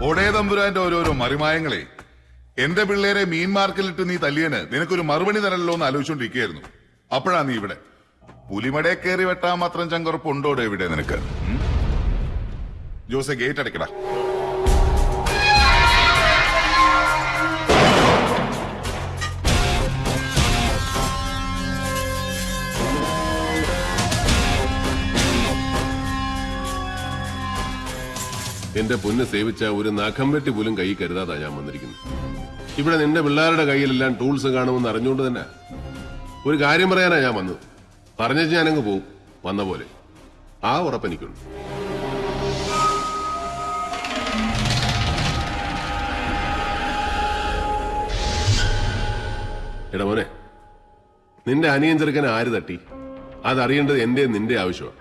ഒടേ തമ്പുരാന്റെ ഓരോരോ മറിമായങ്ങളെ. എന്റെ പിള്ളേരെ മീൻ മാർക്കറ്റിലിട്ട് നീ തല്ലിയന് നിനക്കൊരു മറുപടി തരല്ലോ എന്ന് ആലോചിച്ചോണ്ടിരിക്കുകയായിരുന്നു. അപ്പോഴാ നീ ഇവിടെ. പുലിമടയെ കയറി വെട്ടാൻ മാത്രം ചങ്കുറപ്പുണ്ടോടെ ഇവിടെ നിനക്ക്? ജോസെ, ഗേറ്റ് അടയ്ക്കടാ. എന്റെ പൊന്ന് സേവിച്ച ഒരു നഖം വെട്ടി പോലും കൈ കരുതാതാ ഞാൻ വന്നിരിക്കുന്നത്. ഇവിടെ നിന്റെ പിള്ളേരുടെ കയ്യിലെല്ലാം ടൂൾസ് കാണുമെന്ന് അറിഞ്ഞുകൊണ്ട് തന്നെ ഒരു കാര്യം പറയാനാ ഞാൻ വന്നത്. പറഞ്ഞേച്ച് ഞാനങ്ങ് പോവും വന്ന പോലെ. ആ ഉറപ്പെനിക്കുണ്ട്. എടാ മോനെ, നിന്റെ അനിയൻ ചെറുക്കനെ ആര് തട്ടി അതറിയേണ്ടത് എന്റെ നിന്റെ ആവശ്യമാണ്.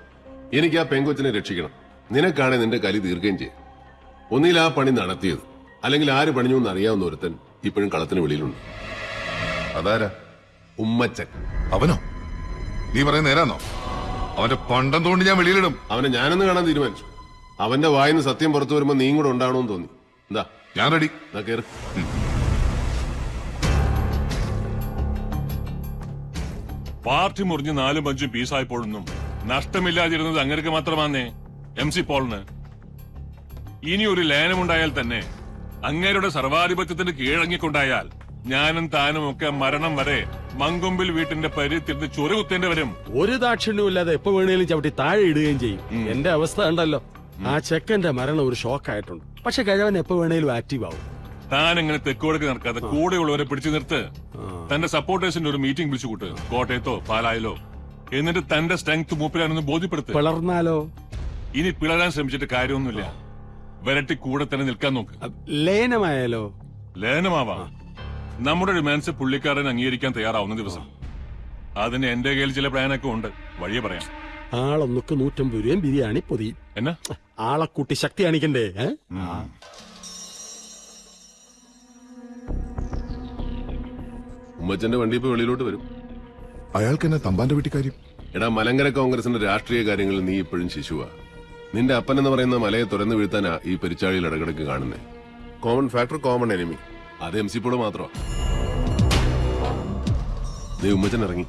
എനിക്ക് ആ പെങ്കൊച്ചിനെ രക്ഷിക്കണം. നിനക്കാണെ നിന്റെ കലി തീർക്കുകയും ചെയ്യും. ഒന്നിൽ ആ പണി നടത്തിയത്, അല്ലെങ്കിൽ ആര് പണിഞ്ഞു എന്ന് അറിയാവുന്ന ഒരുത്തൻ ഇപ്പോഴും കളത്തിന് വെളിയിലുണ്ട്. അതാരാ? ഉമ്മച്ചൻ. അവനോ? നീ പറയുന്ന നേരാന്നോ? അവന്റെ പണ്ടം തോണ്ടി ഞാൻ വെളിയിലിടും. അവനെ ഞാനൊന്ന് കാണാൻ തീരുമാനിച്ചു. അവന്റെ വായിന്ന് സത്യം പുറത്തു വരുമ്പോ നീയും കൂടെ ഉണ്ടാവണമെന്ന് തോന്നി. എന്താ? ഞാൻ റെഡി. എന്നാ കേറ്. പാർട്ടി മുറിഞ്ഞ് 4ഉം 5ഉം പീസായപ്പോഴൊന്നും നഷ്ടമില്ലാതിരുന്നത് അങ്ങനെയൊക്കെ മാത്രമാന്നേ MC പോളിന്. ഇനി ഒരു ലയനമുണ്ടായാൽ തന്നെ അങ്ങേരുടെ സർവാധിപത്യത്തിന് കീഴടങ്ങിക്കൊണ്ടായാൽ ഞാനും താനും ഒക്കെ മരണം വരെ മങ്കൊമ്പിൽ വീട്ടിന്റെ പരിത്തിരുന്ന് ചൊറി കുത്തേണ്ടി വരും. ഒരു ദാക്ഷിണ്യവും ഇല്ലാതെ എപ്പോ വേണേലും ചവിട്ടി താഴെ ഇടുകയും ചെയ്യും. എന്റെ അവസ്ഥ ഉണ്ടല്ലോ. ആ ചെക്കന്റെ മരണം ഒരു ഷോക്കായിട്ടുണ്ട്. പക്ഷെ കഴിവൻ എപ്പോ വേണേലും ആക്റ്റീവ് ആവും. താൻ ഇങ്ങനെ തെക്കോടേക്ക് നടക്കാതെ കൂടെയുള്ളവരെ പിടിച്ചു നിർത്ത്. തന്റെ സപ്പോർട്ടേഴ്സിന്റെ ഒരു മീറ്റിംഗ് വിളിച്ചു കൂട്ട്, കോട്ടയത്തോ പാലായിലോ. എന്നിട്ട് തന്റെ സ്ട്രെങ്ത് മൂപ്പിലാണെന്ന് ബോധ്യപ്പെടുത്ത്. പിളർന്നാലോ? ഇനി പിളരാൻ ശ്രമിച്ചിട്ട് കാര്യമൊന്നുമില്ല. വരട്ടി കൂടെ തന്നെ നിൽക്കാൻ നോക്ക്. ലയനമായാലോ? ലയനമാവാ. നമ്മുടെ ഡിമാൻഡ്സ് പുള്ളിക്കാരൻ അംഗീകരിക്കാൻ തയ്യാറാവുന്ന ദിവസം. അതിന് എന്റെ കയ്യിൽ ചില പ്ലാനൊക്കെ ഉണ്ട്, വഴിയെ പറയാം. ആളൊന്നൊക്കെ 150 രൂപയും ബിരിയാണി പൊതി. എന്നാ ആളെ കൂട്ടി ശക്തി കാണിക്കണ്ടേ? ഉമ്മച്ചന്റെ വണ്ടി ഇപ്പൊ വെളിയിലോട്ട് വരും. അയാൾക്ക് എന്നെ തമ്പാന്റെ വീട്ടിക്കാര്യം. എടാ, മലങ്കര കോൺഗ്രസിന്റെ രാഷ്ട്രീയ കാര്യങ്ങളിൽ നീ ഇപ്പോഴും ശിശുവാ. നിന്റെ അപ്പൻ എന്ന് പറയുന്ന മലയെ തുറന്നു വീഴ്ത്താനാ ഈ പെരിച്ചാഴിയിൽ ഇടകിടക്ക് കാണുന്നേ. Common factor, common enemy. അത് MC പോള് മാത്രമാ. നീ ഉമ്മച്ചൻ ഇറങ്ങി.